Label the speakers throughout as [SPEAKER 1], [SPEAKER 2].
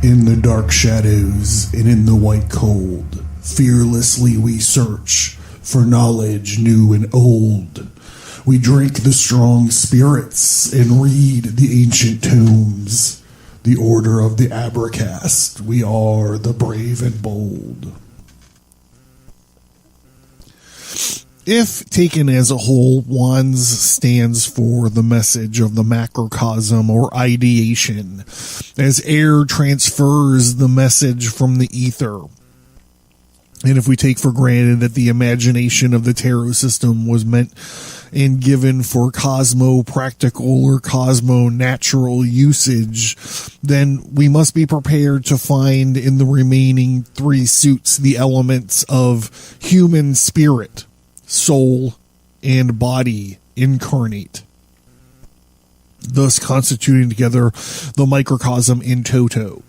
[SPEAKER 1] In the dark shadows and in the white cold, fearlessly we search for knowledge new and old. We drink the strong spirits and read the ancient tomes. The order of the Abracast, we are the brave and bold. If taken as a whole, wands stands for the message of the macrocosm or ideation, as air transfers the message from the ether. And if we take for granted that the imagination of the tarot system was meant and given for cosmo-practical or cosmo-natural usage, then we must be prepared to find in the remaining three suits the elements of human spirit, soul, and body incarnate, thus constituting together the microcosm in toto.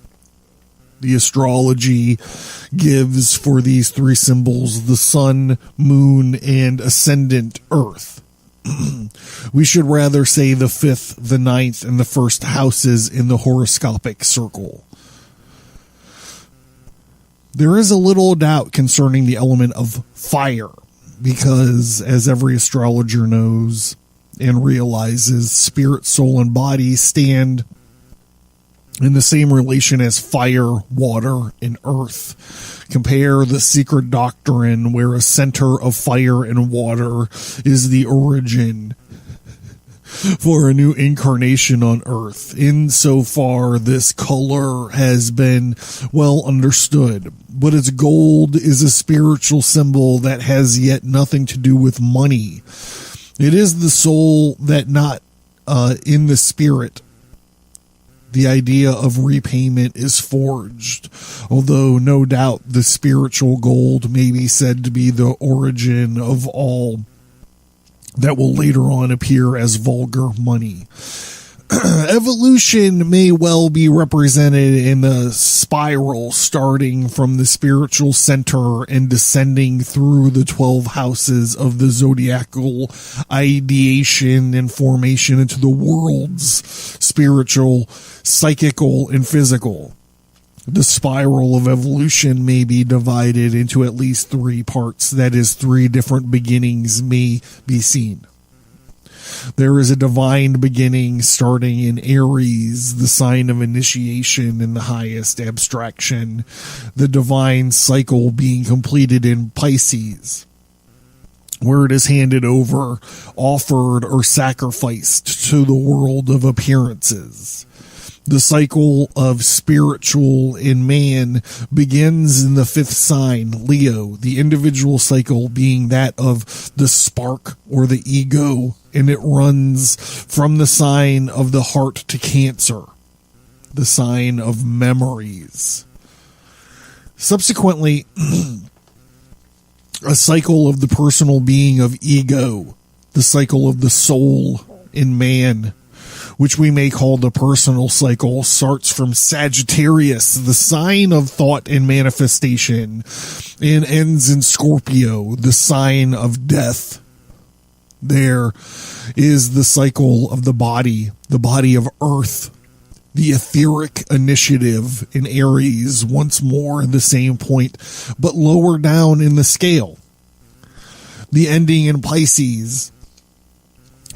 [SPEAKER 1] The astrology gives for these three symbols the sun, moon, and ascendant earth. We should rather say the fifth, the ninth, and the first houses in the horoscopic circle. There is a little doubt concerning the element of fire, because, as every astrologer knows and realizes, spirit, soul, and body stand in the same relation as fire, water, and earth. Compare the secret doctrine, where a center of fire and water is the origin for a new incarnation on earth. Insofar, this color has been well understood, but its gold is a spiritual symbol that has yet nothing to do with money. It is the soul that not in the spirit. The idea of repayment is forged, although no doubt the spiritual gold may be said to be the origin of all that will later on appear as vulgar money. Evolution may well be represented in a spiral starting from the spiritual center and descending through the 12 houses of the zodiacal ideation and formation into the worlds, spiritual, psychical, and physical. The spiral of evolution may be divided into at least three parts, that is, three different beginnings may be seen. There is a divine beginning starting in Aries, the sign of initiation in the highest abstraction, the divine cycle being completed in Pisces, where it is handed over, offered, or sacrificed to the world of appearances. The cycle of spiritual in man begins in the fifth sign, Leo, the individual cycle being that of the spark or the ego, and it runs from the sign of the heart to Cancer, the sign of memories. Subsequently, a cycle of the personal being of ego, the cycle of the soul in man, which we may call the personal cycle, starts from Sagittarius, the sign of thought and manifestation, and ends in Scorpio, the sign of death. There is the cycle of the body of earth, the etheric initiative in Aries, once more the same point, but lower down in the scale. The ending in Pisces,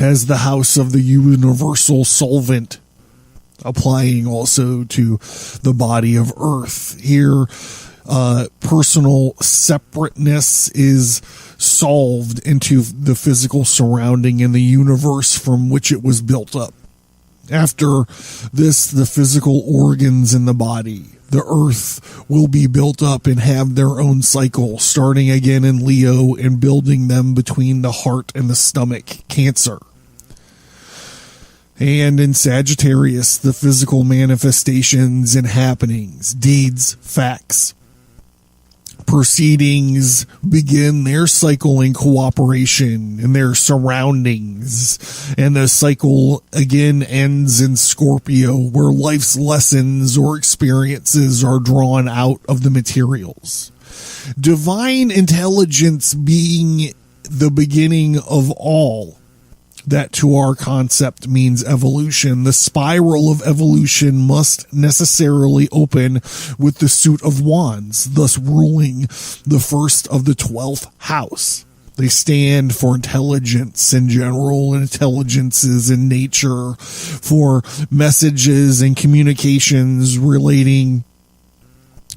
[SPEAKER 1] as the house of the universal solvent, applying also to the body of earth. Here, personal separateness is solved into the physical surrounding and the universe from which it was built up. After this, the physical organs in the body, the earth, will be built up and have their own cycle, starting again in Leo and building them between the heart and the stomach, Cancer. And in Sagittarius, the physical manifestations and happenings, deeds, facts, proceedings begin their cycle in cooperation in their surroundings, and the cycle again ends in Scorpio, where life's lessons or experiences are drawn out of the materials. Divine intelligence being the beginning of all, that to our concept means evolution. The spiral of evolution must necessarily open with the suit of wands, thus ruling the first of the 12th house. They stand for intelligence in general, and intelligences in nature, for messages and communications relating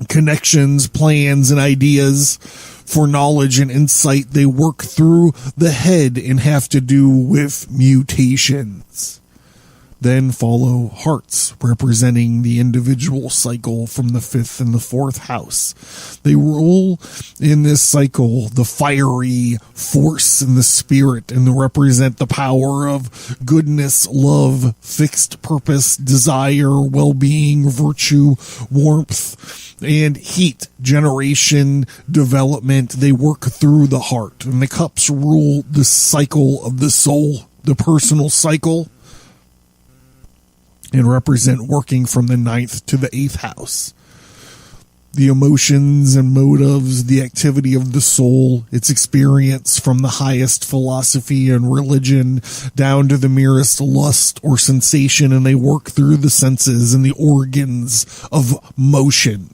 [SPEAKER 1] connections, plans, and ideas. For knowledge and insight, they work through the head and have to do with mutations. Then follow hearts, representing the individual cycle from the 5th and the 4th house. They rule in this cycle the fiery force and the spirit, and they represent the power of goodness, love, fixed purpose, desire, well-being, virtue, warmth, and heat, generation, development. They work through the heart. And the cups rule the cycle of the soul, the personal cycle, and represent working from the 9th to the 8th house. The emotions and motives, the activity of the soul, its experience from the highest philosophy and religion down to the merest lust or sensation, and they work through the senses and the organs of motion.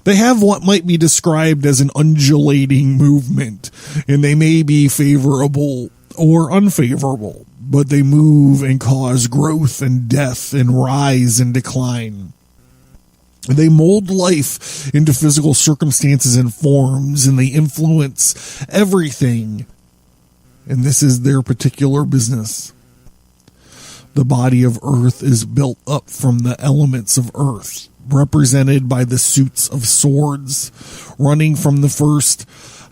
[SPEAKER 1] They have what might be described as an undulating movement, and they may be favorable or unfavorable, but they move and cause growth and death and rise and decline. They mold life into physical circumstances and forms, and they influence everything. And this is their particular business. The body of Earth is built up from the elements of Earth, represented by the suits of swords, running from the first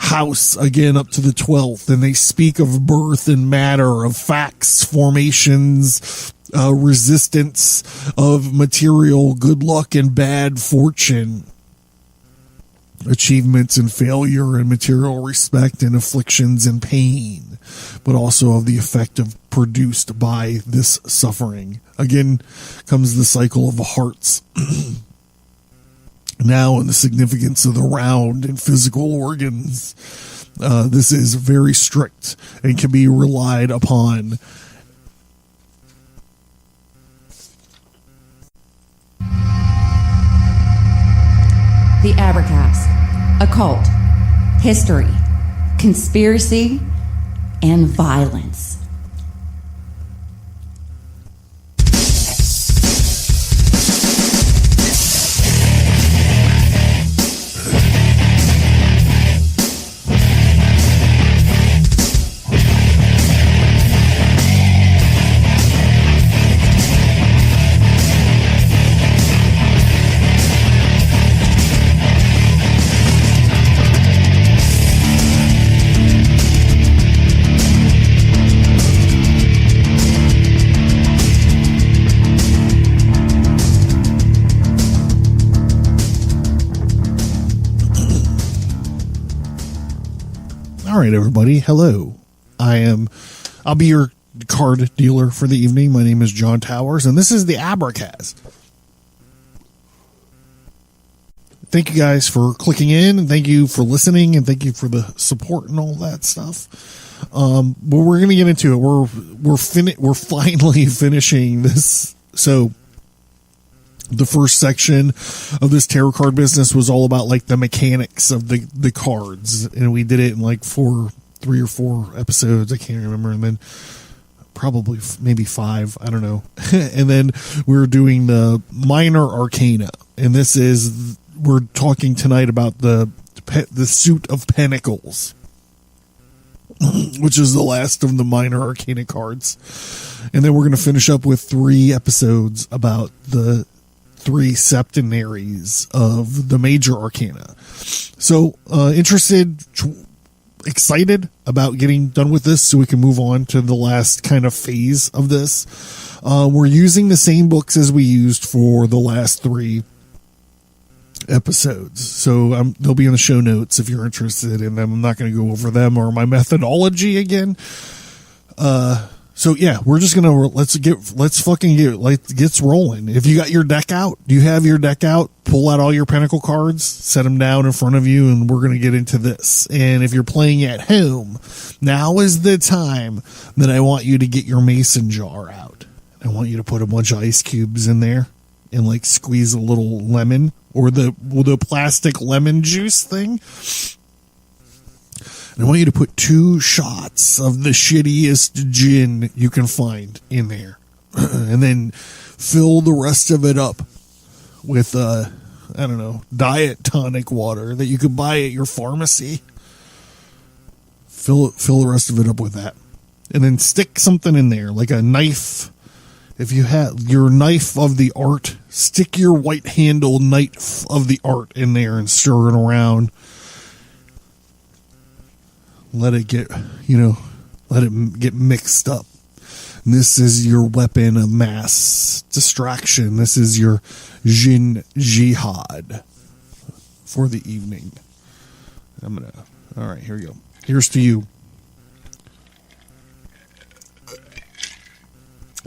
[SPEAKER 1] house again up to the 12th, and they speak of birth and matter, of facts, formations, resistance, of material good luck and bad fortune, achievements and failure, and material respect, and afflictions and pain, but also of the effect of produced by this suffering. Again comes the cycle of the hearts. Now, in the significance of the round and physical organs, this is very strict and can be relied upon.
[SPEAKER 2] The Abracast, occult, history, conspiracy, and violence.
[SPEAKER 1] All right, everybody. Hello. I'll be your card dealer for the evening. My name is John Towers, and this is the Abracast. Thank you guys for clicking in, and thank you for listening, and thank you for the support and all that stuff. But we're going to get into it. We're finally finishing this. So the first section of this tarot card business was all about like the mechanics of the cards, and we did it in like 3 or 4 episodes. I can't remember. And then probably maybe 5. I don't know. And then we were doing the Minor Arcana, and we're talking tonight about the suit of Pentangles, which is the last of the Minor Arcana cards. And then we're going to finish up with 3 episodes about the 3 septenaries of the Major Arcana. So, excited about getting done with this so we can move on to the last kind of phase of this. We're using the same books as we used for the last 3 episodes. So they'll be in the show notes if you're interested in them. I'm not going to go over them or my methodology again. So yeah, we're just gonna let's fucking get rolling. If you got your deck out, do you have your deck out? Pull out all your Pentacle cards, set them down in front of you, and we're gonna get into this. And if you're playing at home, now is the time that I want you to get your mason jar out. I want you to put a bunch of ice cubes in there and like squeeze a little lemon or the plastic lemon juice thing. I want you to put 2 shots of the shittiest gin you can find in there. And then fill the rest of it up with, diet tonic water that you could buy at your pharmacy. Fill the rest of it up with that. And then stick something in there, like a knife. If you have your knife of the art, stick your white handle knife of the art in there and stir it around. Let it get mixed up. And this is your weapon of mass distraction. This is your Jin Jihad for the evening. All right, here we go. Here's to you.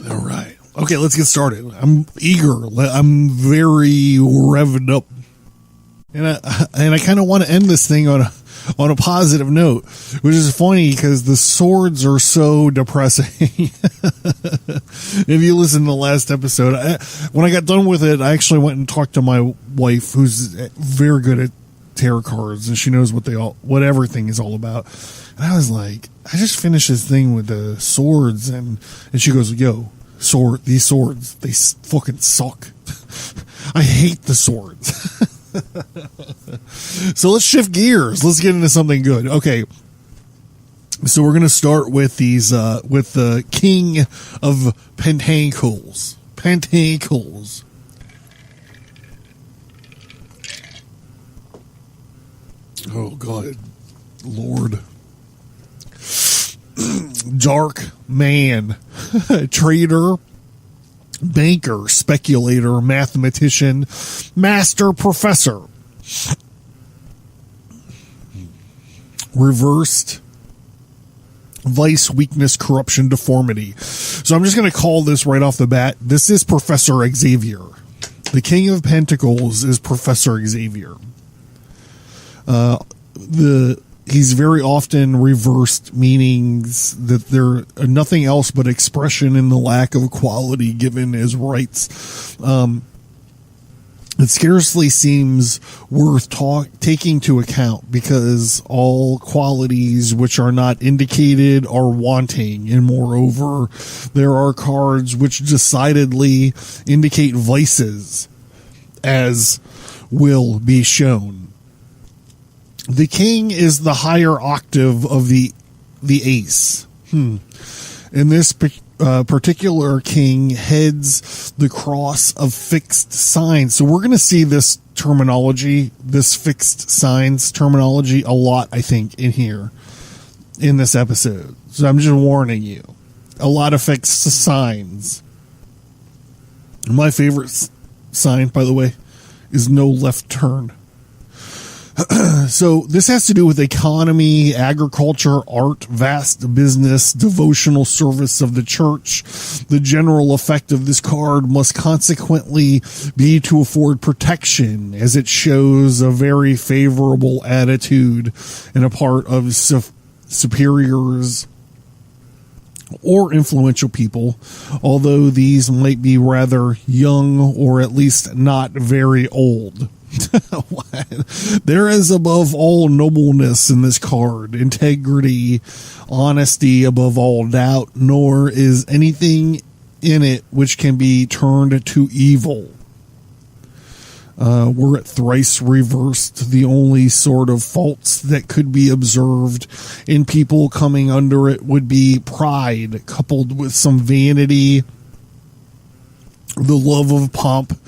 [SPEAKER 1] All right. Okay, let's get started. I'm eager. I'm very revved up. And I kind of want to end this thing on a positive note, which is funny because the swords are so depressing. If you listen to the last episode, when I got done with it, I actually went and talked to my wife, who's very good at tarot cards, and she knows what everything is all about. And I was like, I just finished this thing with the swords, and she goes, "Yo, these swords, they fucking suck. I hate the swords." So let's shift gears. Let's get into something good. Okay. So we're going to start with with the King of Pentangles. Pentangles. Oh, God. Lord. Dark man. Trader. Banker, speculator, mathematician, master professor. Reversed vice, weakness, corruption, deformity. So I'm just going to call this right off the bat. This is Professor Xavier. The King of Pentacles is Professor Xavier. He's very often reversed, meanings that they're nothing else but expression in the lack of quality given as rights. It scarcely seems worth taking to account because all qualities which are not indicated are wanting, and moreover, there are cards which decidedly indicate vices, as will be shown. The king is the higher octave of the ace. In this particular king heads the cross of fixed signs. So we're going to see this terminology, this fixed signs terminology a lot, I think, in this episode. So I'm just warning you. A lot of fixed signs. My favorite sign, by the way, is no left turn. So this has to do with economy, agriculture, art, vast business, devotional service of the church. The general effect of this card must consequently be to afford protection, as it shows a very favorable attitude on a part of superiors or influential people, although these might be rather young or at least not very old. There is above all nobleness in this card, integrity, honesty above all doubt, nor is anything in it which can be turned to evil. Were it thrice reversed, the only sort of faults that could be observed in people coming under it would be pride, coupled with some vanity, the love of pomp,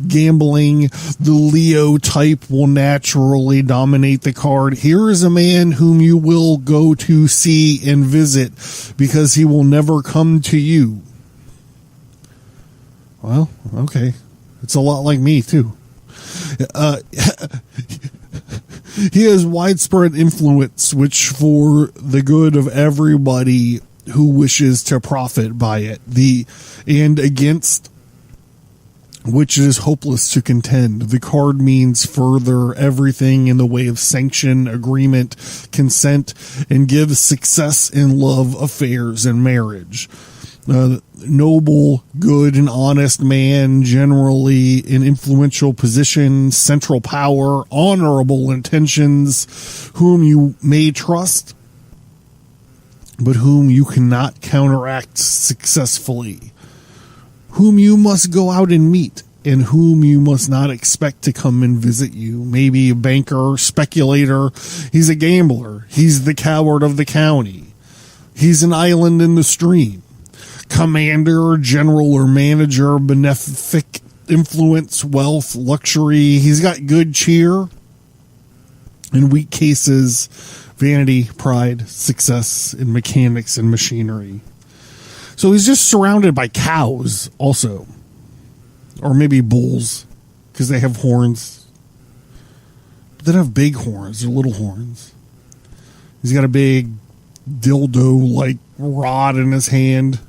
[SPEAKER 1] gambling. The Leo type will naturally dominate the card. Here is a man whom you will go to see and visit because he will never come to you. Well, okay. It's a lot like me, too. He has widespread influence, which for the good of everybody who wishes to profit by it, and against which it is hopeless to contend. The card means further everything in the way of sanction, agreement, consent, and gives success in love affairs and marriage. Noble, good, and honest man, generally in influential position, central power, honorable intentions, whom you may trust, but whom you cannot counteract successfully, whom you must go out and meet, and whom you must not expect to come and visit you. Maybe a banker, speculator, he's a gambler, he's the coward of the county, he's an island in the stream, commander, general, or manager, benefic, influence, wealth, luxury. He's got good cheer. In weak cases, vanity, pride, success in mechanics and machinery. So he's just surrounded by cows also. Or maybe bulls, because they have horns. But they don't have big horns, they're little horns. He's got a big dildo-like rod in his hand.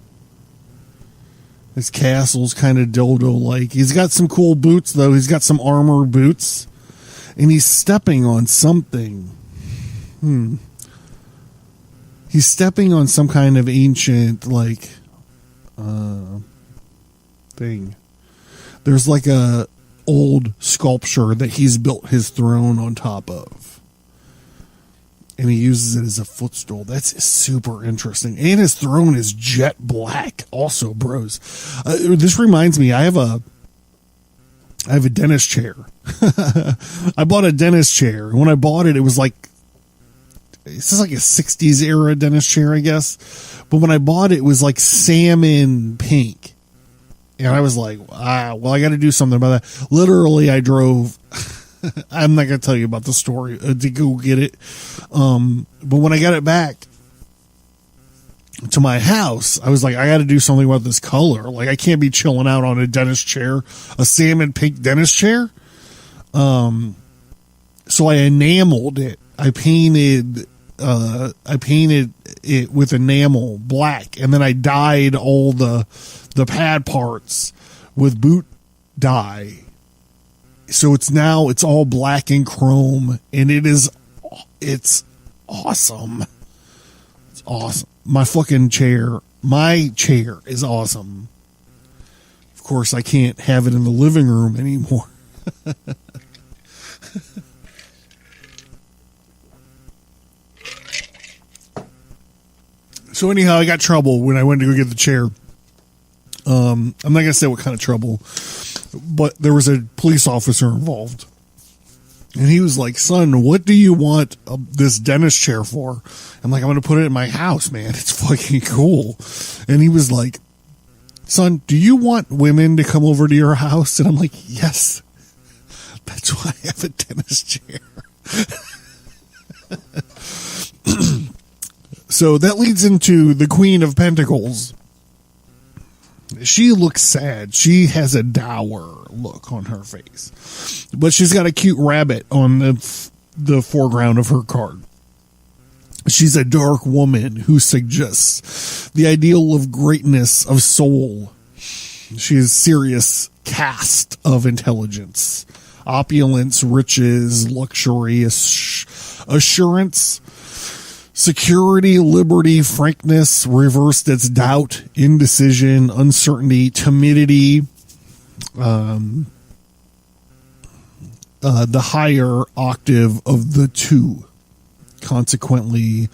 [SPEAKER 1] His castle's kind of dildo-like. He's got some cool boots, though. He's got some armor boots. And he's stepping on something. He's stepping on some kind of ancient, thing. There's like a old sculpture that he's built his throne on top of. And he uses it as a footstool. That's super interesting. And his throne is jet black also, bros. This reminds me, I have a dentist chair. I bought a dentist chair. When I bought it, it was like, this is like a 60s era dentist chair, I guess. But when I bought it, it was like salmon pink. And I was like, well, I got to do something about that. Literally, I drove, I'm not going to tell you about the story to go get it. But when I got it back to my house, I was like, I got to do something about this color. Like, I can't be chilling out on a dentist chair, a salmon pink dentist chair. So I enameled it. I painted it with enamel black, and then I dyed all the pad parts with boot dye. So it's all black and chrome, and it's awesome. It's awesome. My chair is awesome. Of course, I can't have it in the living room anymore. So anyhow, I got trouble when I went to go get the chair. I'm not going to say what kind of trouble, but there was a police officer involved. And he was like, son, what do you want this dentist chair for? I'm like, I'm going to put it in my house, man. It's fucking cool. And he was like, son, do you want women to come over to your house? And I'm like, yes. That's why I have a dentist chair. So that leads into the Queen of Pentacles. She looks sad. She has a dour look on her face. But she's got a cute rabbit on the foreground of her card. She's a dark woman who suggests the ideal of greatness of soul. She is serious cast of intelligence, opulence, riches, luxury, assurance, security, liberty, frankness, reversed its doubt, indecision, uncertainty, timidity, the higher octave of the two, consequently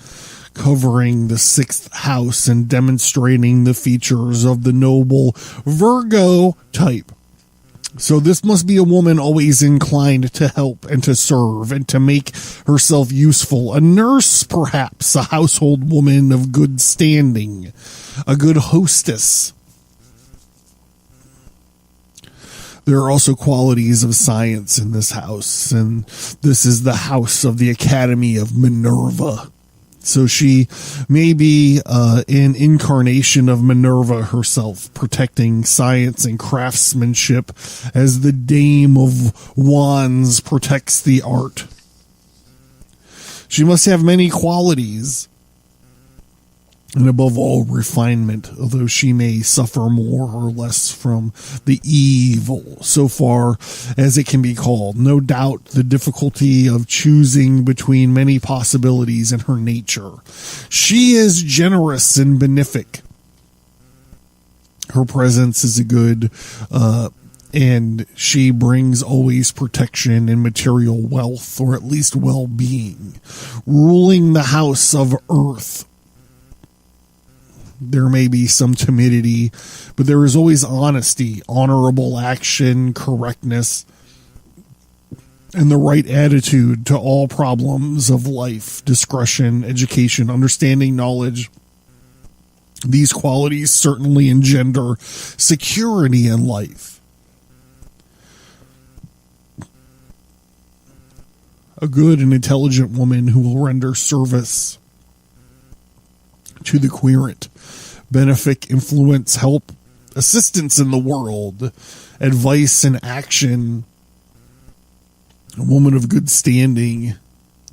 [SPEAKER 1] covering the sixth house and demonstrating the features of the noble Virgo type. So this must be a woman always inclined to help and to serve and to make herself useful. A nurse, perhaps, a household woman of good standing, a good hostess. There are also qualities of science in this house, and this is the house of the Academy of Minerva. So she may be an incarnation of Minerva herself, protecting science and craftsmanship as the Dame of Wands protects the art. She must have many qualities and above all, refinement, although she may suffer more or less from the evil, so far as it can be called. No doubt the difficulty of choosing between many possibilities in her nature. She is generous and benefic. Her presence is a good, and she brings always protection and material wealth, or at least well-being. Ruling the house of earth, there may be some timidity, but there is always honesty, honorable action, correctness, and the right attitude to all problems of life, discretion, education, understanding, knowledge. These qualities certainly engender security in life. A good and intelligent woman who will render service to the querent, benefic, influence, help, assistance in the world, advice and action, a woman of good standing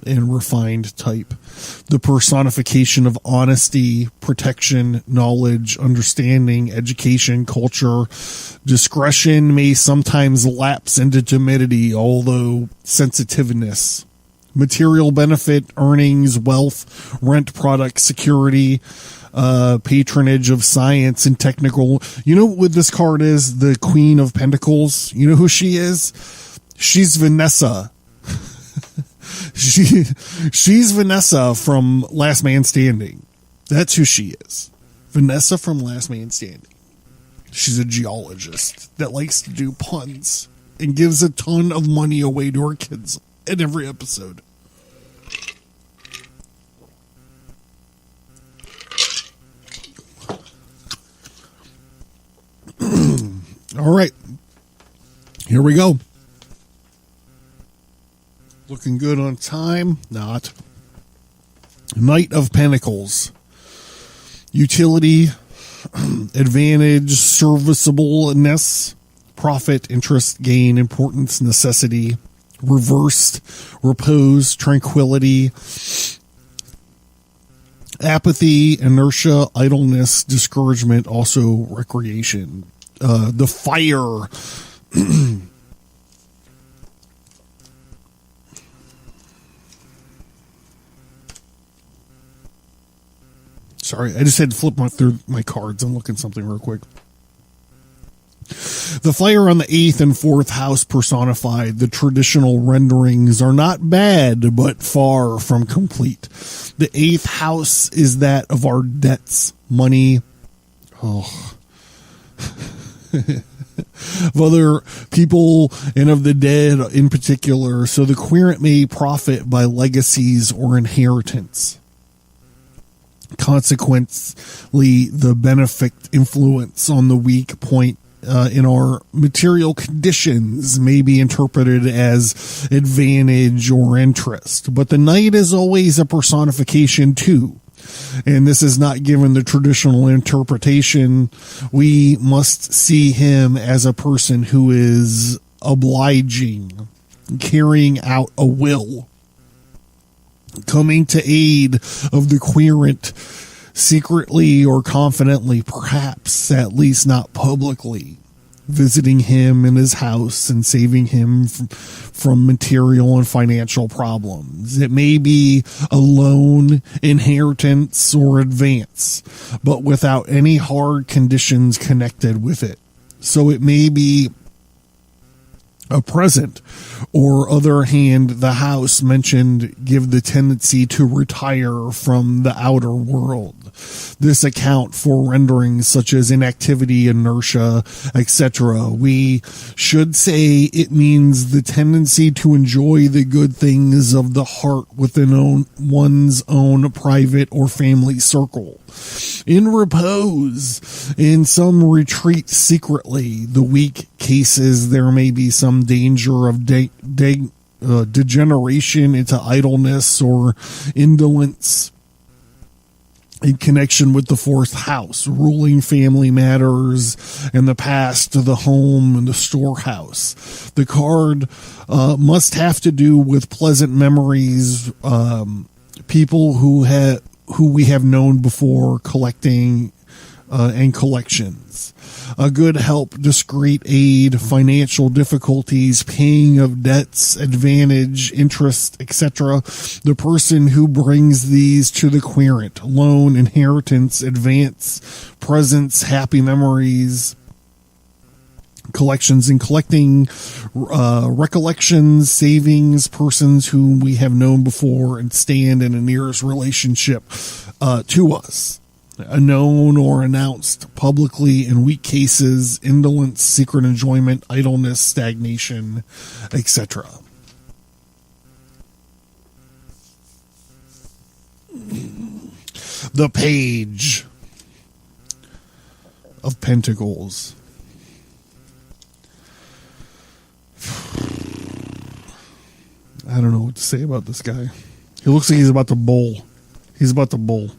[SPEAKER 1] and refined type, the personification of honesty, protection, knowledge, understanding, education, culture. Discretion may sometimes lapse into timidity, although sensitiveness. Material benefit, earnings, wealth, rent product, security, patronage of science and technical. You know what this card is? The Queen of Pentacles. You know who she is? She's Vanessa. She's Vanessa from Last Man Standing. That's who she is. Vanessa from Last Man Standing. She's a geologist that likes to do puns and gives a ton of money away to her kids in every episode. All right. Here we go. Looking good on time. Not. Knight of Pentacles. Utility, advantage, serviceableness, profit, interest, gain, importance, necessity. Reversed, repose, tranquility, apathy, inertia, idleness, discouragement, also recreation. The fire. Sorry, I just had to flip through my cards. I'm looking something real quick. The fire on the 8th and 4th house personified. The traditional renderings are not bad, but far from complete. The 8th house is that of our debts, money, of other people and of the dead in particular. So the querent may profit by legacies or inheritance. Consequently, the benefic influence on the weak point in our material conditions may be interpreted as advantage or interest. But the knight is always a personification too. And this is not given the traditional interpretation. We must see him as a person who is obliging, carrying out a will, coming to aid of the querent secretly or confidently, perhaps, at least not publicly, visiting him in his house and saving him from material and financial problems. It may be a loan, inheritance, or advance, but without any hard conditions connected with it. So it may be a present, or other hand, the house mentioned give the tendency to retire from the outer world. This account for renderings such as inactivity, inertia, etc. We should say it means the tendency to enjoy the good things of the heart within one's own private or family circle. In repose, in some retreat secretly, the weak cases there may be some danger of degeneration into idleness or indolence in connection with the 4th house, ruling family matters and the past, the home, and the storehouse. The card must have to do with pleasant memories, people who who we have known before, collecting and collections. A good help, discreet aid, financial difficulties, paying of debts, advantage, interest, etc. The person who brings these to the querent, loan, inheritance, advance, presents, happy memories, collections and collecting, recollections, savings, persons whom we have known before and stand in a nearest relationship to us. Known or announced publicly in weak cases, indolence, secret enjoyment, idleness, stagnation, etc. The Page of Pentacles. I don't know what to say about this guy. He looks like he's about to bowl. He's about to bowl.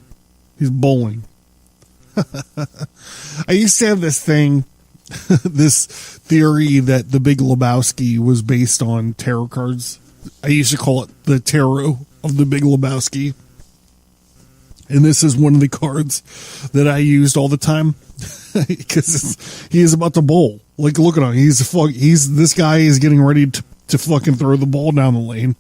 [SPEAKER 1] He's bowling. I used to have this thing, this theory that The Big Lebowski was based on tarot cards. I used to call it the tarot of The Big Lebowski. And this is one of the cards that I used all the time because he is about to bowl. Like, look at him. This guy is getting ready to fucking throw the ball down the lane.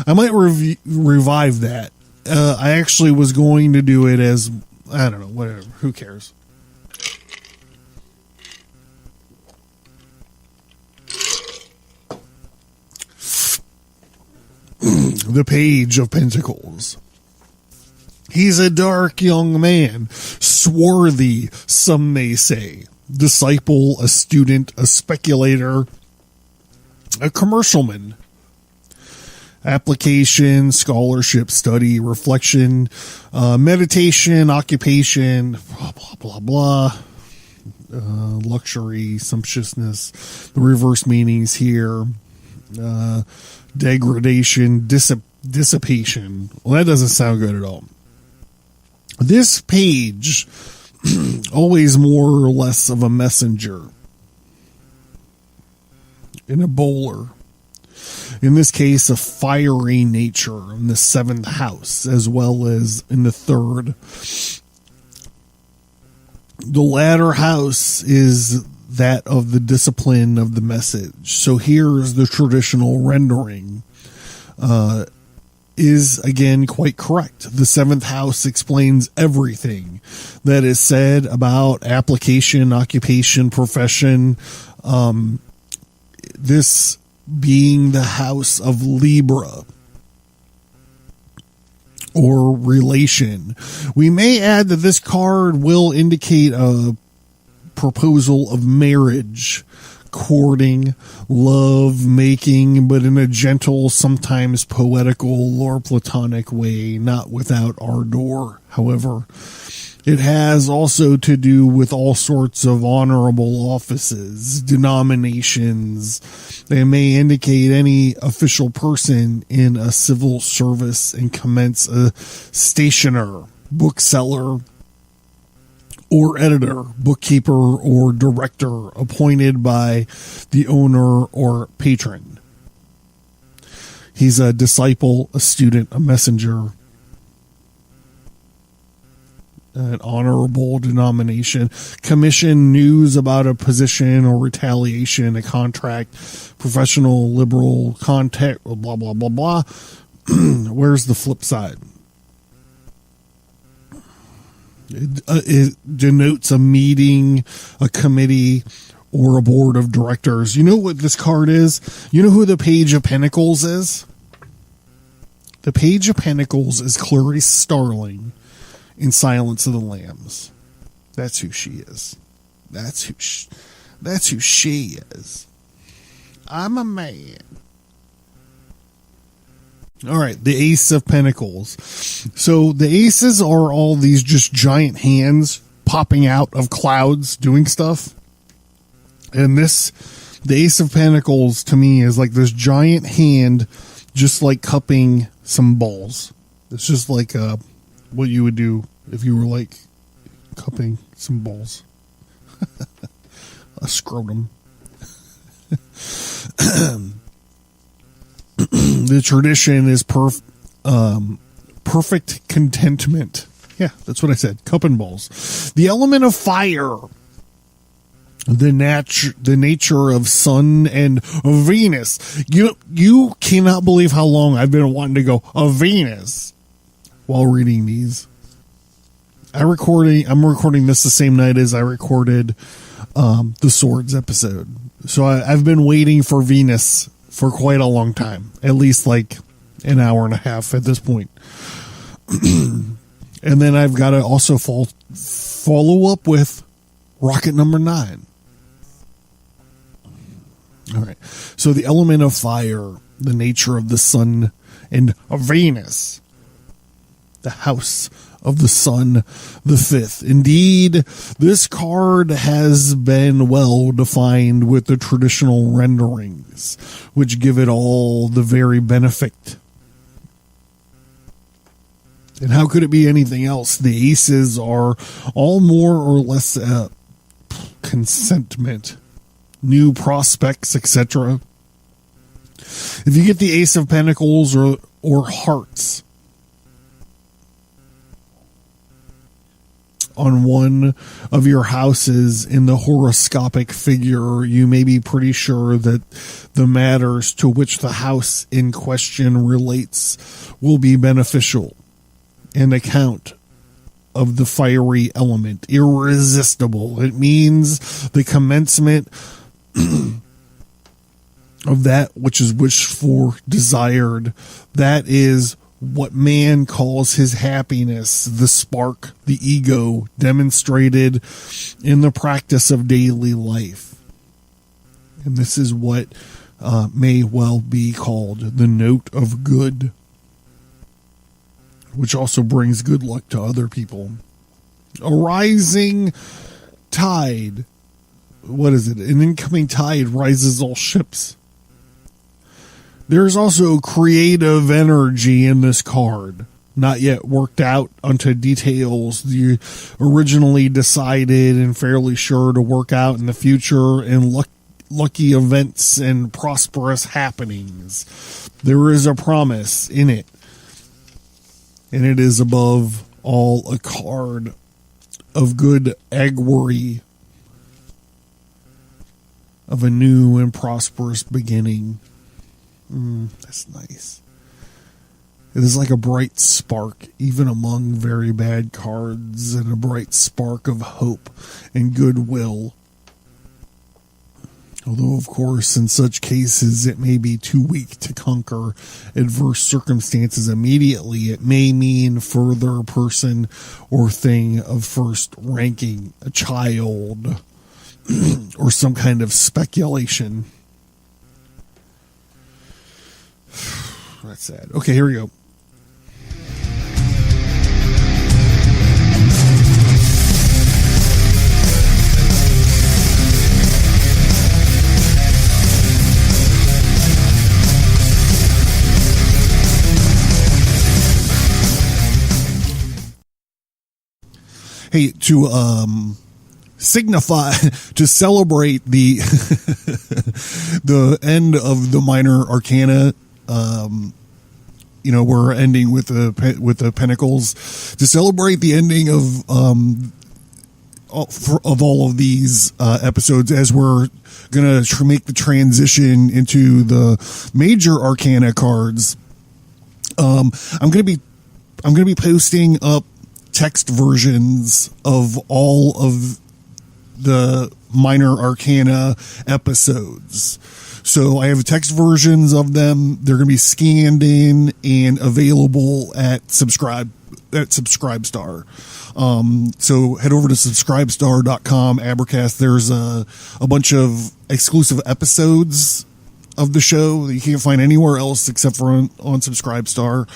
[SPEAKER 1] I might revive that. I actually was going to do it as, I don't know, whatever. Who cares? The Page of Pentacles. He's a dark young man, swarthy, some may say, disciple, a student, a speculator, a commercialman. Application, scholarship, study, reflection, meditation, occupation, blah, blah, blah, blah. Luxury, sumptuousness, the reverse meanings here. Degradation, dissipation. Well, that doesn't sound good at all. This page, always more or less of a messenger and a bowler. In this case, a fiery nature in the 7th house, as well as in the 3rd. The latter house is that of the discipline of the message. So here's the traditional rendering. Is again quite correct. The 7th house explains everything that is said about application, occupation, profession. This being the house of Libra or relation. We may add that this card will indicate a proposal of marriage, courting, love making, but in a gentle, sometimes poetical or platonic way, not without ardor. However, it has also to do with all sorts of honorable offices, denominations. They may indicate any official person in a civil service and commence a stationer, bookseller, or editor, bookkeeper, or director appointed by the owner or patron. He's a disciple, a student, a messenger, an honorable denomination, commission, news about a position or retaliation, a contract, professional, liberal, contact, blah, blah, blah, blah. Where's the flip side? It denotes a meeting, a committee, or a board of directors. You know what this card is? You know who the Page of Pentacles is? The Page of Pentacles is Clarice Starling in Silence of the Lambs. That's who she is. That's who she is. I'm a man. All right, the Ace of Pentacles. So the aces are all these just giant hands popping out of clouds doing stuff. And the Ace of Pentacles to me is like this giant hand just like cupping some balls. It's just like what you would do if you were like cupping some balls. A scrotum. The tradition is perfect contentment. Yeah, that's what I said. Cup and balls. The element of fire. The nature of sun and Venus. You cannot believe how long I've been wanting to go Venus while reading these. I'm recording this the same night as I recorded the Swords episode. So I've been waiting for Venus for quite a long time. At least like an hour and a half at this point. And then I've got to also follow up with rocket number 9. All right. So the element of fire, the nature of the sun and Venus, the house of the sun, the 5th. Indeed, this card has been well defined with the traditional renderings, which give it all the very benefit. And how could it be anything else? The aces are all more or less consentment, new prospects, etc. If you get the Ace of Pentacles or Hearts on one of your houses in the horoscopic figure, you may be pretty sure that the matters to which the house in question relates will be beneficial. An account of the fiery element, irresistible. It means the commencement of that which is wished for, desired. That is what man calls his happiness, the spark, the ego, demonstrated in the practice of daily life. And this is what may well be called the note of good, which also brings good luck to other people. A rising tide. What is it? An incoming tide rises all ships. There's also creative energy in this card. Not yet worked out onto details. You originally decided and fairly sure to work out in the future and lucky events and prosperous happenings. There is a promise in it. And it is above all a card of good augury of a new and prosperous beginning. That's nice. It is like a bright spark, even among very bad cards, and a bright spark of hope and goodwill. Although, of course, in such cases, it may be too weak to conquer adverse circumstances immediately. It may mean further person or thing of first ranking, a child, or some kind of speculation. That's sad. Okay, here we go. Hey, to signify, to celebrate the the end of the Minor Arcana, we're ending with the Pentacles. To celebrate the ending of all of these episodes, as we're gonna make the transition into the Major Arcana cards. I'm gonna be posting up text versions of all of the Minor Arcana episodes. So I have text versions of them. They're going to be scanned in and available at Subscribestar. So head over to subscribestar.com, Abercast. There's a bunch of exclusive episodes of the show that you can't find anywhere else except for on Subscribestar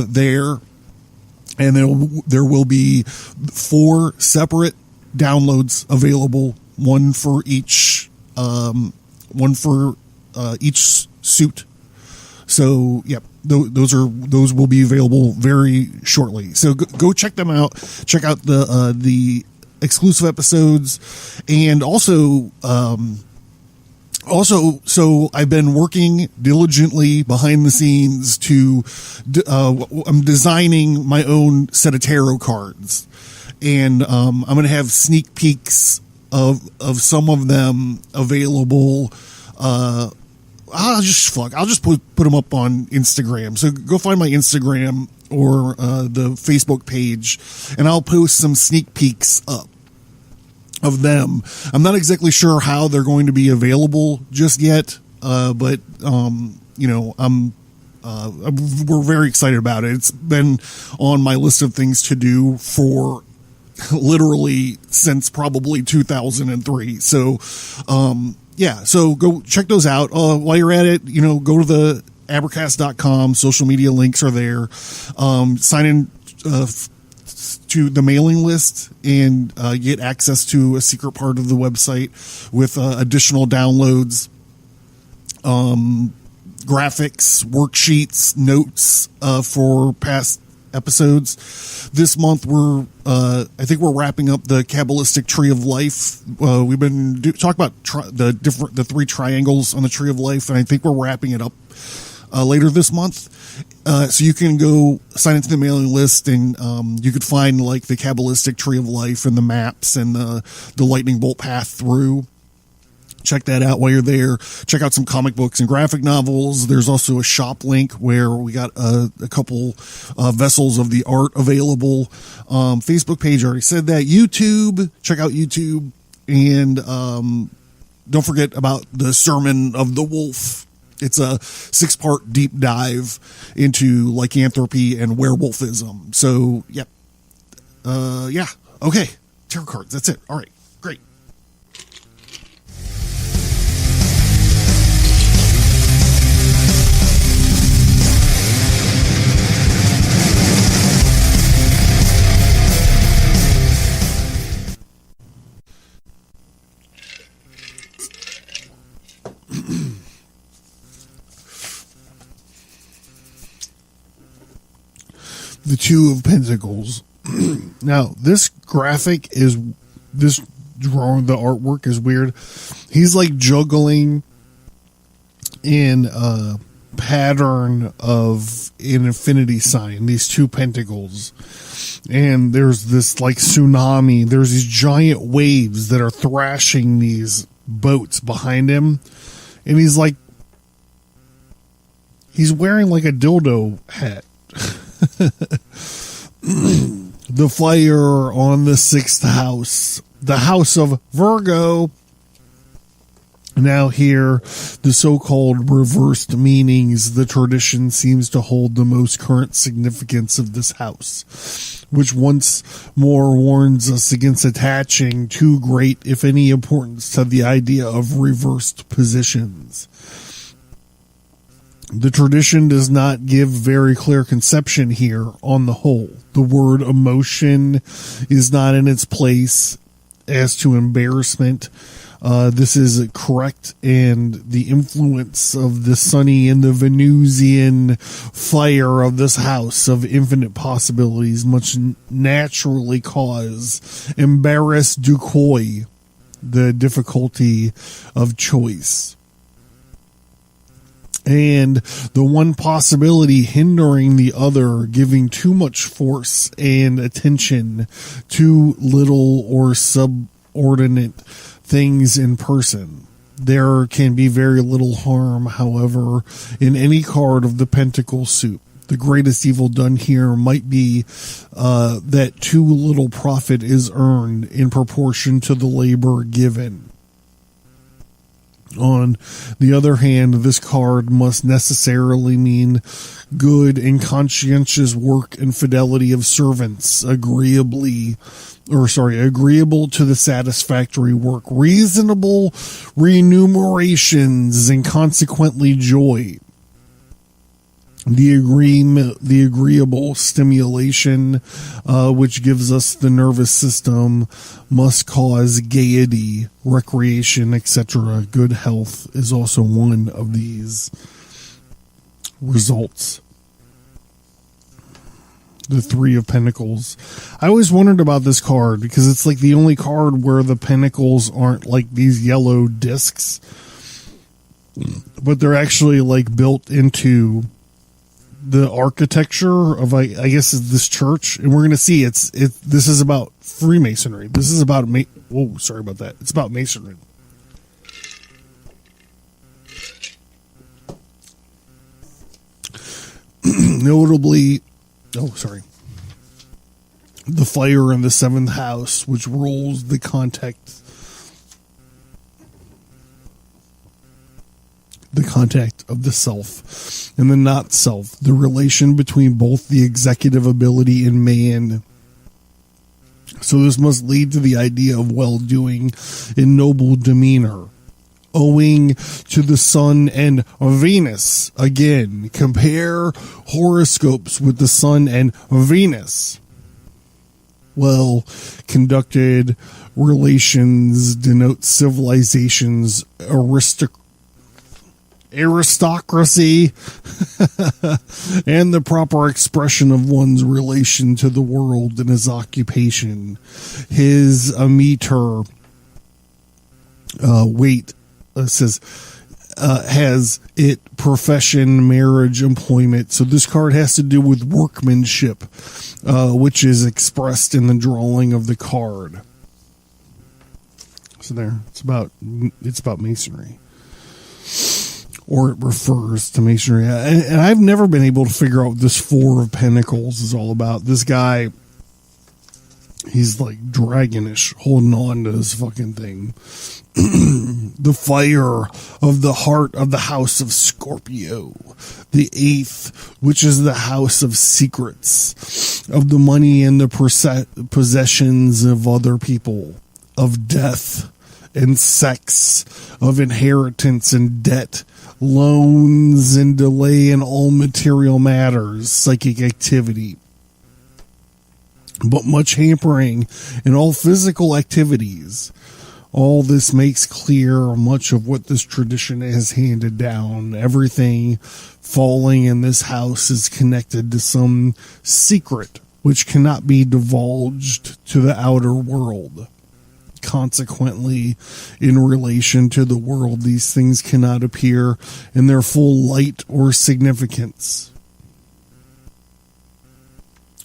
[SPEAKER 1] there. And there will be 4 separate downloads available, one for each suit. So, yep, those will be available very shortly. So go check them out. Check out the exclusive episodes, and also Also, so I've been working diligently behind the scenes I'm designing my own set of tarot cards, and I'm going to have sneak peeks of some of them available. I'll just put them up on Instagram. So go find my Instagram or the Facebook page, and I'll post some sneak peeks up of them. I'm not exactly sure how they're going to be available just yet, but we're very excited about it. It's been on my list of things to do for literally since probably 2003. So, so go check those out. While you're at it, go to the abercast.com. Social media links are there. Sign in to the mailing list and get access to a secret part of the website with additional downloads, graphics, worksheets, notes for past episodes. This month I think we're wrapping up the Kabbalistic Tree of Life. We've been talking about the three triangles on the Tree of Life, and I think we're wrapping it up later this month. So you can go sign into the mailing list, and you could find like the Kabbalistic Tree of Life and the maps and the lightning bolt path through. Check that out while you're there. Check out some comic books and graphic novels. There's also a shop link where we got a couple vessels of the art available. Facebook page, I already said that. YouTube, check out YouTube. And don't forget about the Sermon of the Wolf. It's a 6-part deep dive into lycanthropy and werewolfism. So, yep. Okay. Tarot cards. That's it. All right. Great. The Two of Pentacles. Now, this drawing, the artwork is weird. He's like juggling in a pattern of an infinity sign, these two pentacles. And there's this like tsunami. There's these giant waves that are thrashing these boats behind him. And he's wearing like a dildo hat. The fire on the 6th house, the house of Virgo. Now here, the so-called reversed meanings. The tradition seems to hold the most current significance of this house, which once more warns us against attaching too great, if any, importance to the idea of reversed positions. The tradition does not give very clear conception here on the whole. The word emotion is not in its place. As to embarrassment, this is correct, and the influence of the sunny and the Venusian fire of this house of infinite possibilities must naturally cause embarrass du coy, the difficulty of choice. And the one possibility hindering the other, giving too much force and attention to little or subordinate things in person. There can be very little harm, however, in any card of the Pentacle suit. The greatest evil done here might be that too little profit is earned in proportion to the labor given. On the other hand, this card must necessarily mean good and conscientious work and fidelity of servants, agreeable to the satisfactory work, reasonable remunerations, and consequently joy. The agreeable stimulation, which gives us the nervous system, must cause gaiety, recreation, etc. Good health is also one of these results. The Three of Pentacles. I always wondered about this card because it's like the only card where the pentacles aren't like these yellow discs. but they're actually like built into the architecture of, I guess, this church. And we're going to see this is about Freemasonry. This is about, whoa, sorry about that. It's about Masonry. Notably, the fire in the seventh house, which rules the contact of the self and the not self, the relation between both the executive ability and man. So this must lead to the idea of well-doing and noble demeanor, owing to the sun and Venus. Again, compare horoscopes with the sun and Venus. Well-conducted relations denote civilization's aristocracy and the proper expression of one's relation to the world and his occupation. His meter, Waite, says, has it profession, marriage, employment. So this card has to do with workmanship, which is expressed in the drawing of the card. So there, it's about masonry, or it refers to masonry. And I've never been able to figure out what this Four of Pentacles is all about. This guy, he's like dragonish, holding on to this fucking thing. The fire of the heart of the house of Scorpio. The eighth, which is the house of secrets, of the money and the possessions of other people, of death and sex, of inheritance and debt, loans and delay in all material matters, psychic activity, but much hampering in all physical activities. All this makes clear much of what this tradition has handed down. Everything falling in this house is connected to some secret which cannot be divulged to the outer world. Consequently, in relation to the world, these things cannot appear in their full light or significance,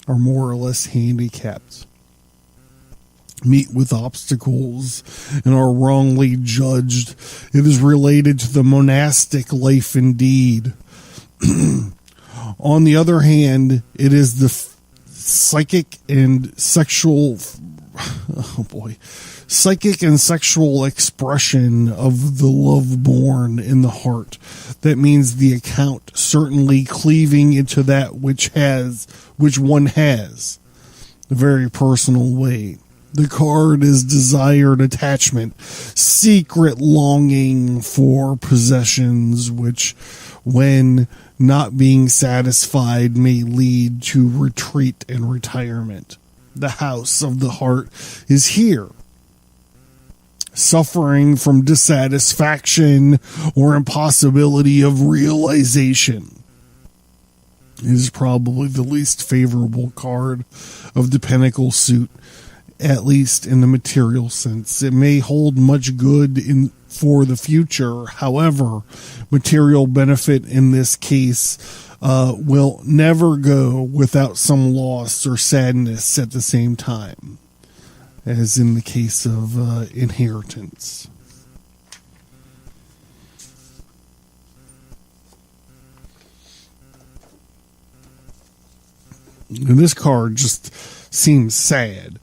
[SPEAKER 1] are more or less handicapped, meet with obstacles, and are wrongly judged. It is related to the monastic life indeed. On the other hand, it is the psychic and sexual expression of the love born in the heart. That means the account certainly cleaving into that which one has, a very personal way. The card is desired attachment, secret longing for possessions, which, when not being satisfied, may lead to retreat and retirement. The house of the heart is here, suffering from dissatisfaction or impossibility of realization. It is probably the least favorable card of the Pentacle suit, at least in the material sense. It may hold much good for the future. However, material benefit in this case will never go without some loss or sadness at the same time, as in the case of inheritance. And this card just seems sad.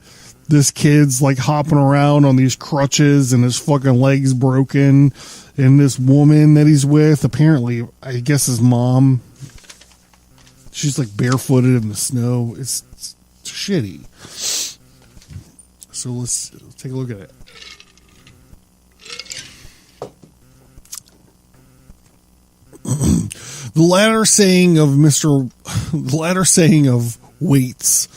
[SPEAKER 1] This kid's like hopping around on these crutches and his fucking leg's broken. And this woman that he's with, apparently, I guess his mom, she's like barefooted in the snow. It's shitty. So let's take a look at it. The latter saying of Waite's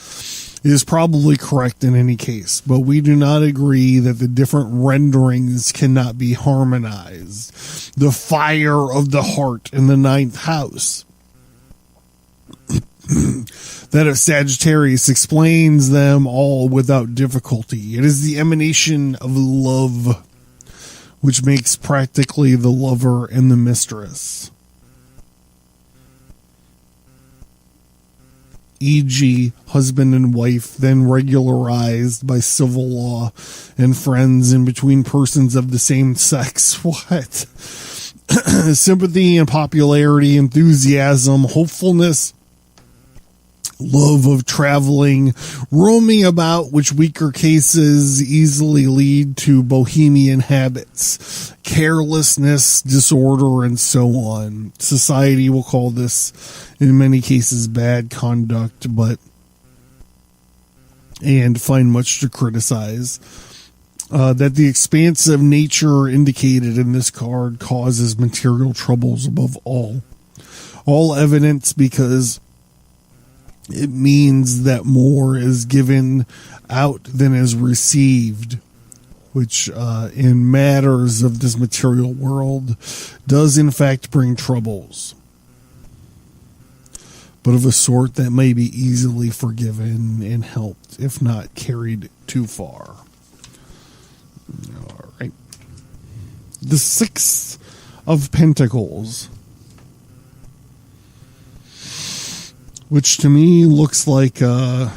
[SPEAKER 1] is probably correct in any case, but we do not agree that the different renderings cannot be harmonized. The fire of the heart in the ninth house, that of Sagittarius, explains them all without difficulty. It is the emanation of love, which makes practically the lover and the mistress. E.g., husband and wife, then regularized by civil law, and friends in between persons of the same sex. What? Sympathy and popularity, enthusiasm, hopefulness, love of traveling, roaming about, which weaker cases easily lead to bohemian habits, carelessness, disorder, and so on. Society will call this, in many cases, bad conduct, and find much to criticize. That the expansive nature indicated in this card causes material troubles above all. All evidence, because it means that more is given out than is received, which in matters of this material world does in fact bring troubles, but of a sort that may be easily forgiven and helped, if not carried too far. All right. The Six of Pentacles, which to me looks like a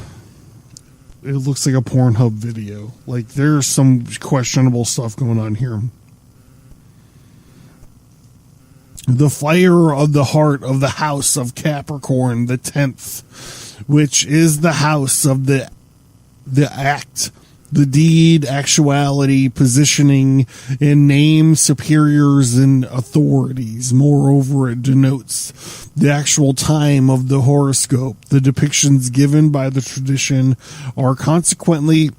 [SPEAKER 1] Pornhub video. Like, there's some questionable stuff going on here. The fire of the heart of the house of Capricorn, the 10th, which is the house of the act, the deed, actuality, positioning, and name, superiors, and authorities. Moreover, it denotes the actual time of the horoscope. The depictions given by the tradition are consequently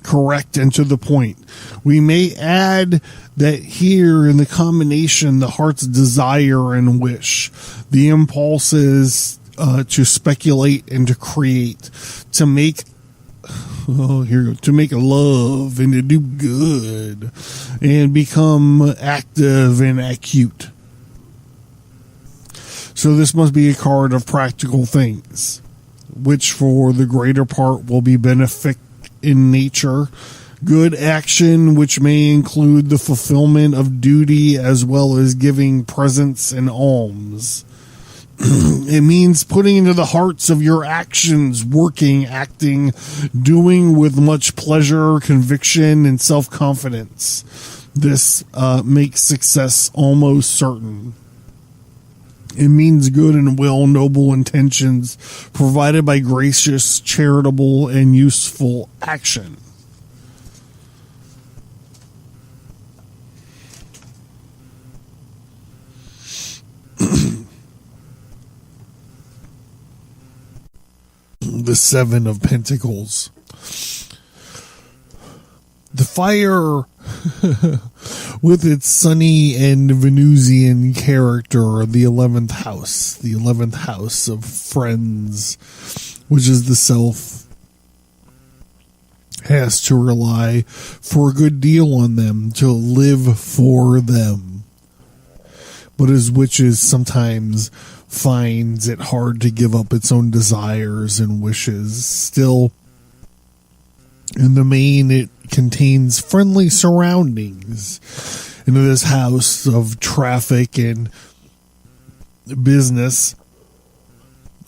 [SPEAKER 1] correct and to the point. We may add that here in the combination, the heart's desire and wish, the impulses to speculate and to create, to make to make a love and to do good and become active and acute. So this must be a card of practical things, which for the greater part will be benefic in nature. Good action, which may include the fulfillment of duty as well as giving presents and alms. It means putting into the hearts of your actions, working, acting, doing with much pleasure, conviction, and self-confidence. This makes success almost certain. It means good and well, noble intentions provided by gracious, charitable, and useful action. The Seven of Pentacles. The fire, with its sunny and Venusian character, the 11th house of friends, which is the self, has to rely for a good deal on them, to live for them, but as witches sometimes finds it hard to give up its own desires and wishes. Still, in the main, it contains friendly surroundings. In this house of traffic and business,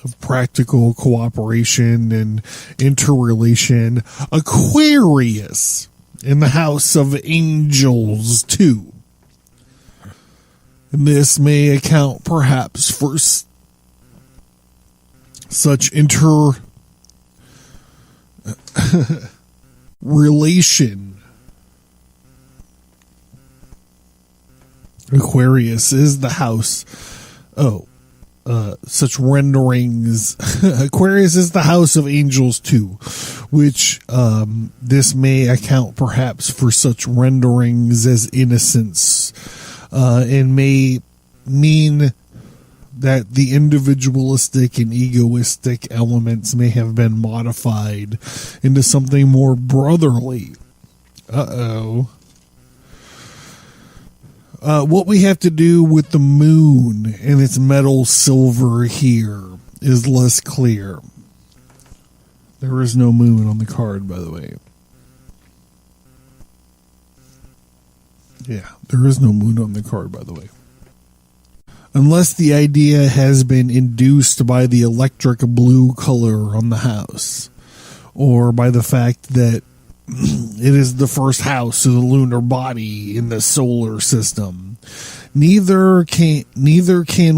[SPEAKER 1] of practical cooperation and interrelation, Aquarius, in the house of angels too. And this may account perhaps for such relation. Aquarius is the house. Such renderings. Aquarius is the house of angels too, which this may account perhaps for such renderings as innocence. And may mean that the individualistic and egoistic elements may have been modified into something more brotherly. What we have to do with the moon and its metal silver here is less clear. There is no moon on the card, by the way. Yeah, there is no moon on the card, by the way. Unless the idea has been induced by the electric blue color on the house, or by the fact that it is the first house of the lunar body in the solar system. Neither can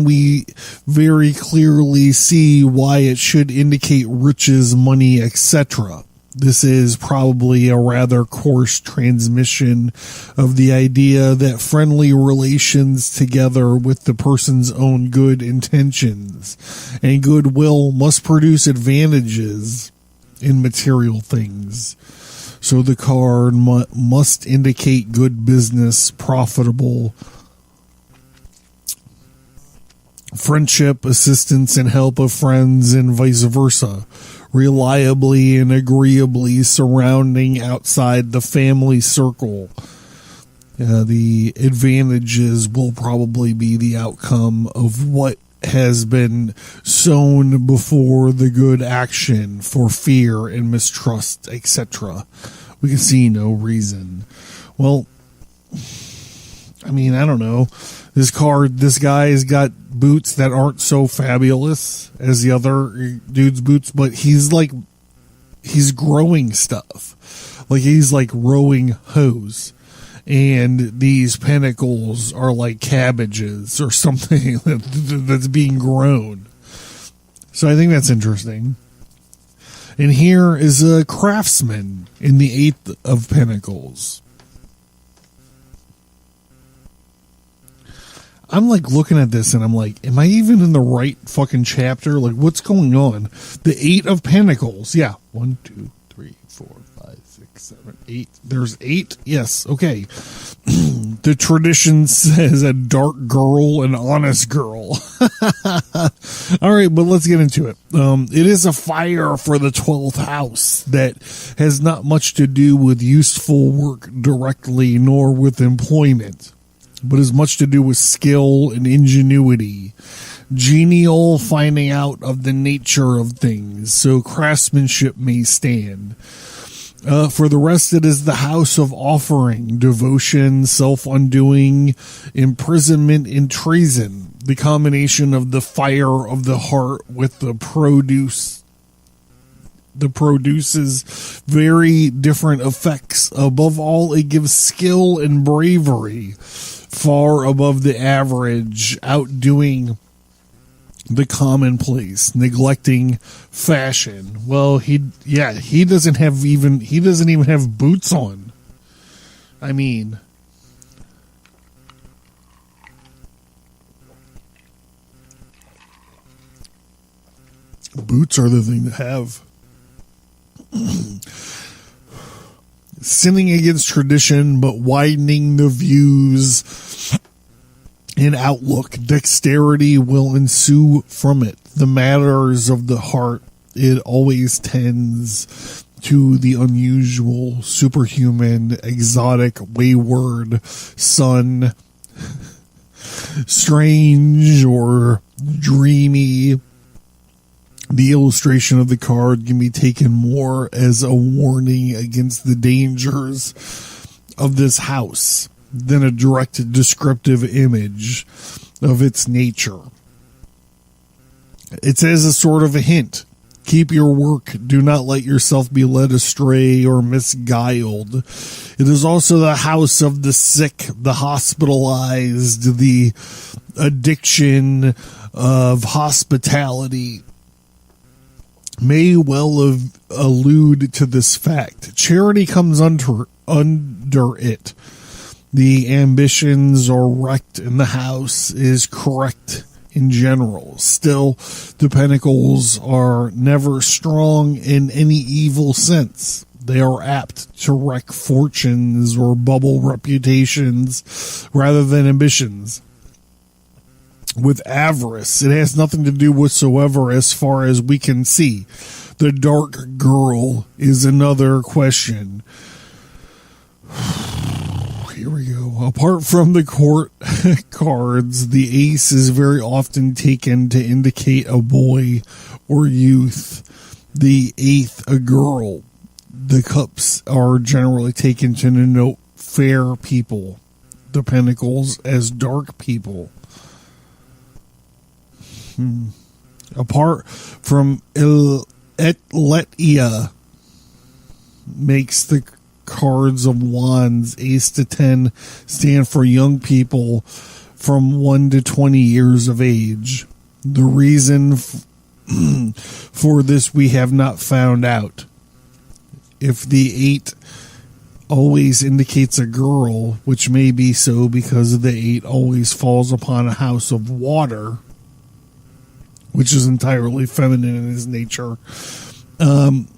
[SPEAKER 1] we very clearly see why it should indicate riches, money, etc. This is probably a rather coarse transmission of the idea that friendly relations together with the person's own good intentions and goodwill must produce advantages in material things. So the card must indicate good business, profitable friendship, assistance, and help of friends, and vice versa. Reliably and agreeably surrounding outside the family circle. The advantages will probably be the outcome of what has been sown before the good action for fear and mistrust, etc. We can see no reason. Well, I mean, I don't know. This guy's got boots that aren't so fabulous as the other dude's boots, but he's growing stuff. Like he's like rowing hose. And these pentacles are like cabbages or something that's being grown. So I think that's interesting. And here is a craftsman in the 8th of Pentacles. I'm like looking at this and I'm like, am I even in the right fucking chapter? Like, what's going on? The 8 of Pentacles. Yeah. 1, 2, 3, 4, 5, 6, 7, 8. There's 8. Yes. Okay. The tradition says a dark girl, an honest girl. All right, but let's get into it. It is a fire for the 12th house that has not much to do with useful work directly, nor with employment, but has much to do with skill and ingenuity, genial finding out of the nature of things, so craftsmanship may stand. For the rest, it is the house of offering, devotion, self-undoing, imprisonment, and treason. The combination of the fire of the heart with the produces very different effects. Above all, it gives skill and bravery, far above the average, outdoing the commonplace, neglecting fashion. Well, he doesn't even have boots on. I mean, boots are the thing to have. Sinning against tradition, but widening the views and outlook. Dexterity will ensue from it. The matters of the heart, it always tends to the unusual, superhuman, exotic, wayward, sun, strange, or dreamy. The illustration of the card can be taken more as a warning against the dangers of this house than a direct descriptive image of its nature. It's as a sort of a hint. Keep your work. Do not let yourself be led astray or misguiled. It is also the house of the sick, the hospitalized, the addiction of hospitality. May well allude to this fact. Charity comes under it. The ambitions are wrecked and the house is correct in general. Still, the pentacles are never strong in any evil sense. They are apt to wreck fortunes or bubble reputations rather than ambitions. With avarice, it has nothing to do whatsoever as far as we can see. The dark girl is another question. Here we go. Apart from the court cards, the ace is very often taken to indicate a boy or youth. The 8th, a girl. The cups are generally taken to denote fair people. the Pentacles as dark people. Apart from Etletia, makes the cards of wands, ace to 10, stand for young people from 1 to 20 years of age. The reason for this we have not found out. If the 8 always indicates a girl, which may be so because the 8 always falls upon a house of water, which is entirely feminine in its nature. And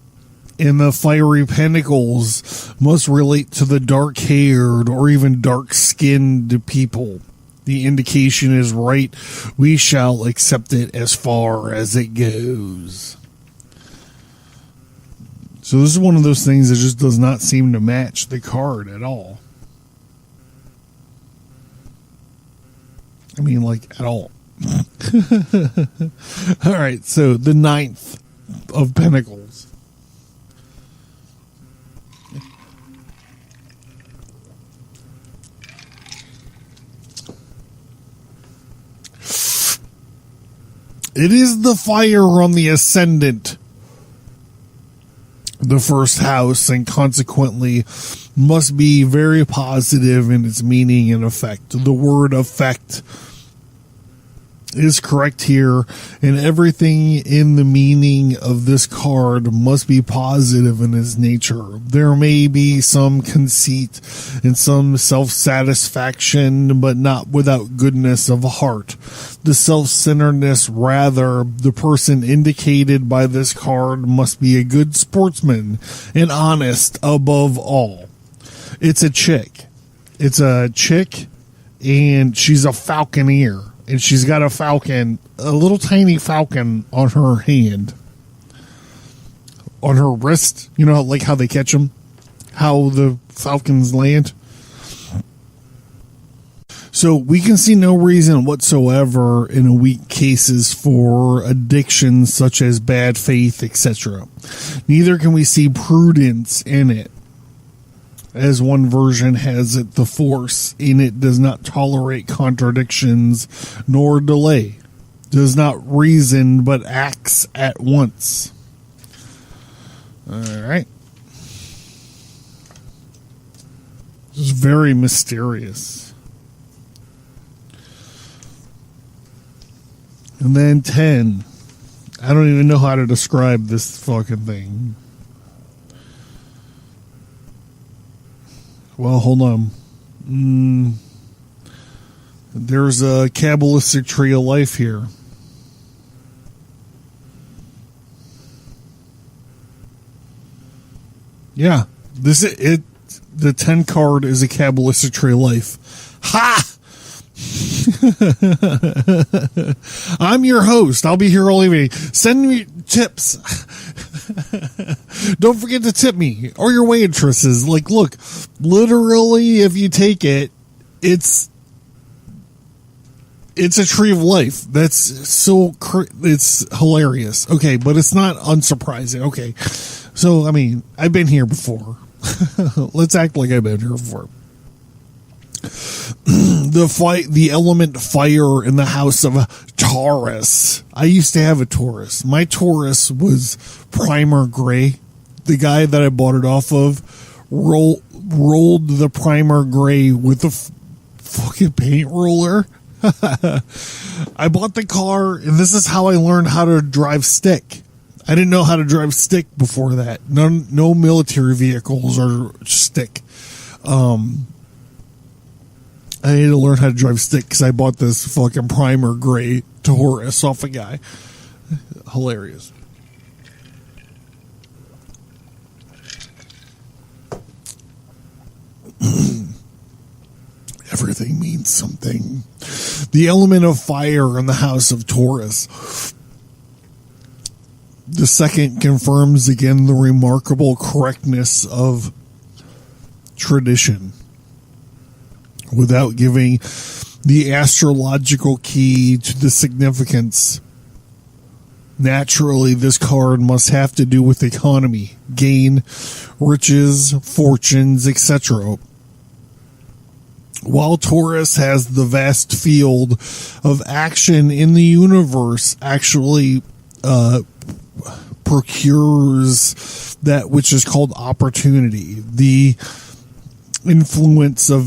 [SPEAKER 1] the fiery pentacles must relate to the dark-haired or even dark-skinned people. The indication is right. We shall accept it as far as it goes. So this is one of those things that just does not seem to match the card at all. I mean, like, at all. All right, so the 9th of Pentacles. It is the fire on the ascendant, the first house, and consequently must be very positive in its meaning and effect. The word effect is correct here, and everything in the meaning of this card must be positive in its nature. There may be some conceit and some self-satisfaction, but not without goodness of heart. The self-centeredness, rather, the person indicated by this card must be a good sportsman and honest above all. It's a chick. It's a chick, and she's a falconer. And she's got a falcon, a little tiny falcon on her hand. On her wrist. You know, like how they catch them? How the falcons land? So we can see no reason whatsoever in a weak cases for addictions such as bad faith, etc. Neither can we see prudence in it. As one version has it, the force in it does not tolerate contradictions nor delay, does not reason but acts at once. All right. It's very mysterious. And then 10. I don't even know how to describe this fucking thing. Well, hold on. There's a Kabbalistic tree of life here. Yeah, this is it. The 10 card is a Kabbalistic tree of life. Ha! I'm your host. I'll be here all evening. Send me tips. Don't forget to tip me or your waitresses. Like, look, literally, if you take it, it's a tree of life. That's so it's hilarious. Okay, but it's not unsurprising. Okay, so I mean, I've been here before. Let's act like I've been here before. The element fire in the house of a Taurus. I used to have a Taurus. My Taurus was primer gray. The guy that I bought it off of rolled the primer gray with a fucking paint roller. I bought the car, and this is how I learned how to drive stick. I didn't know how to drive stick before that. No military vehicles or stick. I need to learn how to drive stick because I bought this fucking primer gray Taurus off a guy. Hilarious. Everything means something. The element of fire in the house of Taurus. The second confirms again the remarkable correctness of tradition, without giving the astrological key to the significance. Naturally, this card must have to do with economy, gain, riches, fortunes, etc. while Taurus has the vast field of action in the universe, actually procures that which is called opportunity. The influence of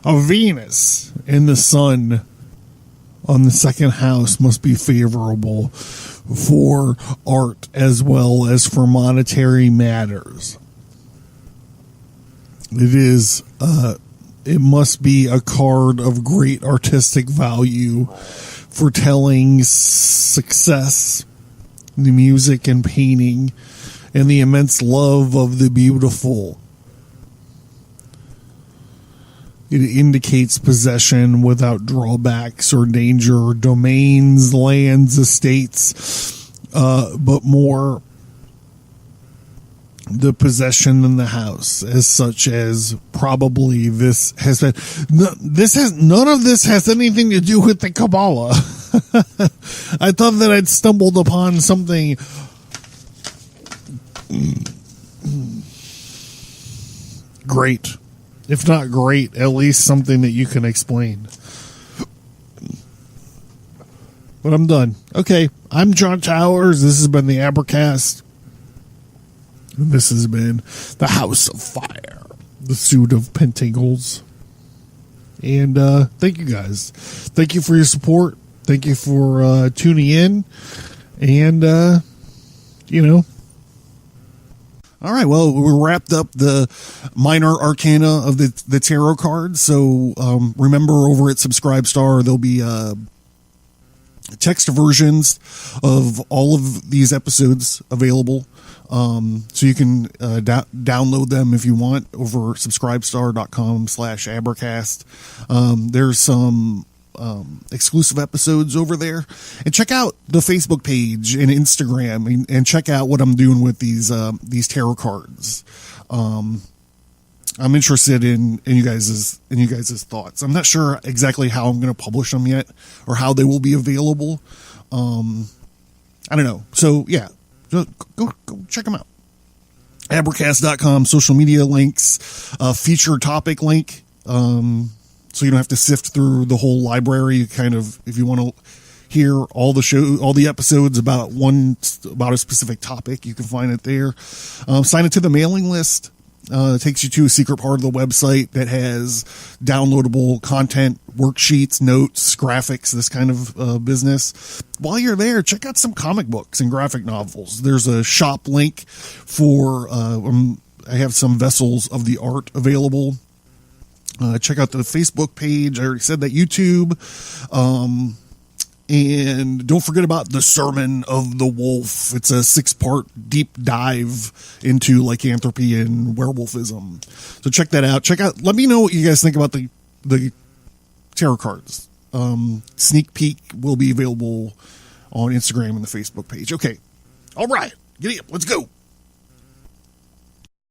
[SPEAKER 1] Venus and the sun on the second house must be favorable for art as well as for monetary matters. It must be a card of great artistic value for telling success, the music and painting, and the immense love of the beautiful. It indicates possession without drawbacks or danger, domains, lands, estates, but more the possession in the house, as such as probably this has been. None of this has anything to do with the Kabbalah. I thought that I'd stumbled upon something great. If not great, at least something that you can explain. But I'm done. Okay, I'm John Towers. This has been the Abercast. This has been the House of Fire, the suit of Pentangles. And thank you guys. Thank you for your support. Thank you for tuning in. And, all right, well, we wrapped up the Minor Arcana of the tarot cards. So remember, over at Subscribestar, there'll be text versions of all of these episodes available. So you can download them if you want over subscribestar.com/Abercast. There's some exclusive episodes over there, and check out the Facebook page and Instagram, and check out what I'm doing with these tarot cards. I'm interested in you guys' thoughts. I'm not sure exactly how I'm going to publish them yet, or how they will be available. I don't know. So yeah, go check them out. Abercast.com, social media links, feature topic link. So you don't have to sift through the whole library. You kind of, if you want to hear all the episodes about a specific topic, you can find it there. Sign it to the mailing list. It takes you to a secret part of the website that has downloadable content, worksheets, notes, graphics, this kind of business. While you're there, check out some comic books and graphic novels. There's a shop link for, I have some vessels of the art available. Check out the Facebook page. I already said that. YouTube. And don't forget about the Sermon of the Wolf. It's a 6-part deep dive into lycanthropy and werewolfism. So check that out. Let me know what you guys think about the tarot cards. Sneak peek will be available on Instagram and the Facebook page. Okay. All right. Giddy up. Let's go.